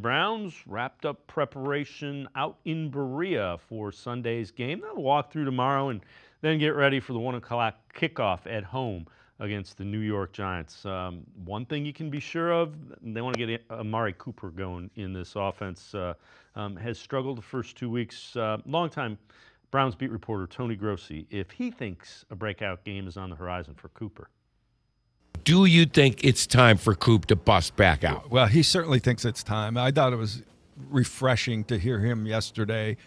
Browns wrapped up preparation out in Berea for Sunday's game. They'll walk through tomorrow and then get ready for the 1 o'clock kickoff at home against the New York Giants. One thing you can be sure of, they want to get Amari Cooper going in this offense. Has struggled the first 2 weeks. Longtime Browns beat reporter Tony Grossi, if he thinks a breakout game is on the horizon for Cooper. Do you think it's time for Coop to bust back out? Well, he certainly thinks it's time. I thought it was refreshing to hear him yesterday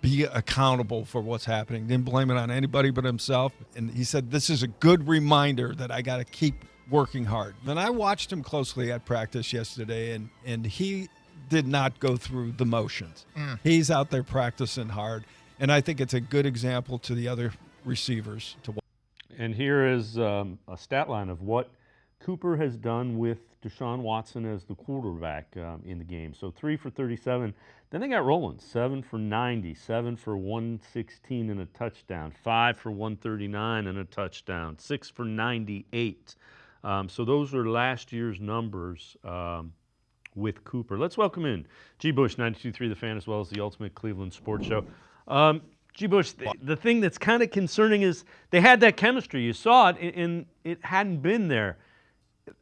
be accountable for what's happening. Didn't blame it on anybody but himself. And he said, this is a good reminder that I got to keep working hard. And I watched him closely at practice yesterday, and he did not go through the motions. He's out there practicing hard, and I think it's a good example to the other receivers to watch. And here is a stat line of what Cooper has done with Deshaun Watson as the quarterback in the game. So 3 for 37. Then they got rolling. 7 for 90, 7 for 116 and a touchdown, 5 for 139 and a touchdown, 6 for 98. So those are last year's numbers with Cooper. Let's welcome in G. Bush, 92.3 The Fan, as well as the Ultimate Cleveland Sports Show. G. Bush, the thing that's kind of concerning is they had that chemistry. You saw it, and it hadn't been there.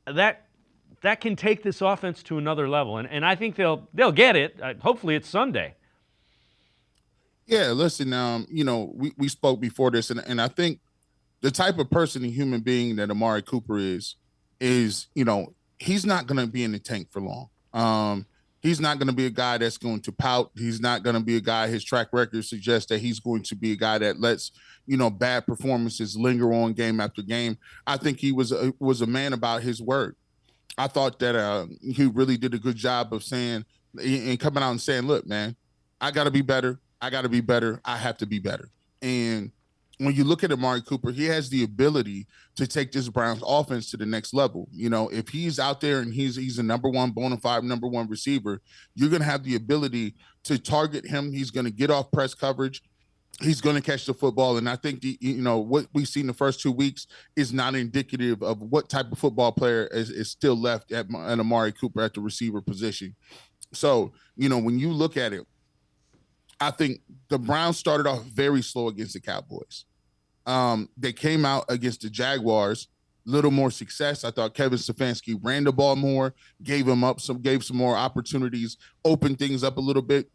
That can take this offense to another level, and I think they'll get it. Hopefully, it's Sunday. Yeah, listen, we spoke before this, and I think the type of person and human being that Amari Cooper is he's not going to be in the tank for long. He's not going to be a guy that's going to pout. He's not going to be a guy, his track record suggests that he's going to be a guy that lets, bad performances linger on game after game. I think he was a man about his word. I thought that he really did a good job of saying and coming out and saying, look, man, I got to be better. I got to be better. I have to be better. And when you look at Amari Cooper, he has the ability to take this Browns offense to the next level. If he's out there and he's a number one, bona fide number one receiver, you're going to have the ability to target him. He's going to get off press coverage. He's going to catch the football. And I think, what we've seen the first 2 weeks is not indicative of what type of football player is still left at Amari Cooper at the receiver position. So, when you look at it, I think the Browns started off very slow against the Cowboys. They came out against the Jaguars, little more success. I thought Kevin Stefanski ran the ball more, gave some more opportunities, opened things up a little bit.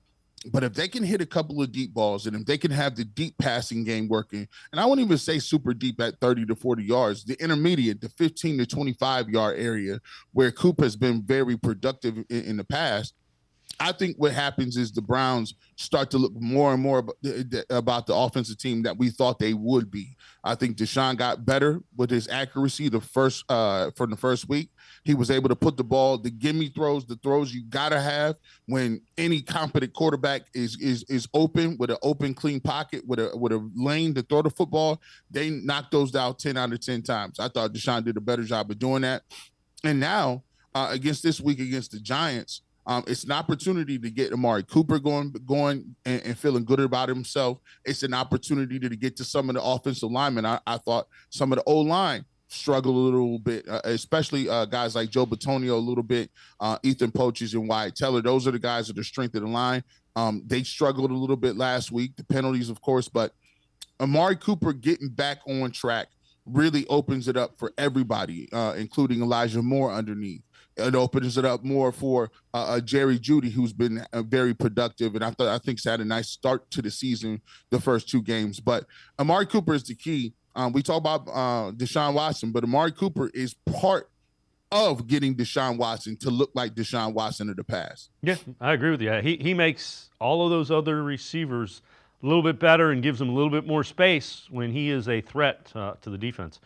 But if they can hit a couple of deep balls and if they can have the deep passing game working, and I won't even say super deep at 30 to 40 yards, the intermediate, the 15 to 25 yard area where Coop has been very productive in the past, I think what happens is the Browns start to look more and more about the offensive team that we thought they would be. I think Deshaun got better with his accuracy from the first week. He was able to put the ball, the gimme throws, the throws you gotta have when any competent quarterback is open with an open, clean pocket with a lane to throw the football. They knocked those down 10 out of 10 times. I thought Deshaun did a better job of doing that. And now against the Giants. It's an opportunity to get Amari Cooper going and feeling good about himself. It's an opportunity to get to some of the offensive linemen. I thought some of the O-line struggled a little bit, especially guys like Joe Bitonio a little bit, Ethan Poaches and Wyatt Teller. Those are the guys that are strength of the line. They struggled a little bit last week, the penalties, of course, but Amari Cooper getting back on track really opens it up for everybody, including Elijah Moore underneath. It opens it up more for Jerry Jeudy, who's been very productive, and I think he's had a nice start to the season, the first 2 games. But Amari Cooper is the key. We talk about Deshaun Watson, but Amari Cooper is part of getting Deshaun Watson to look like Deshaun Watson of the past. Yeah, I agree with you. He makes all of those other receivers a little bit better and gives them a little bit more space when he is a threat to the defense.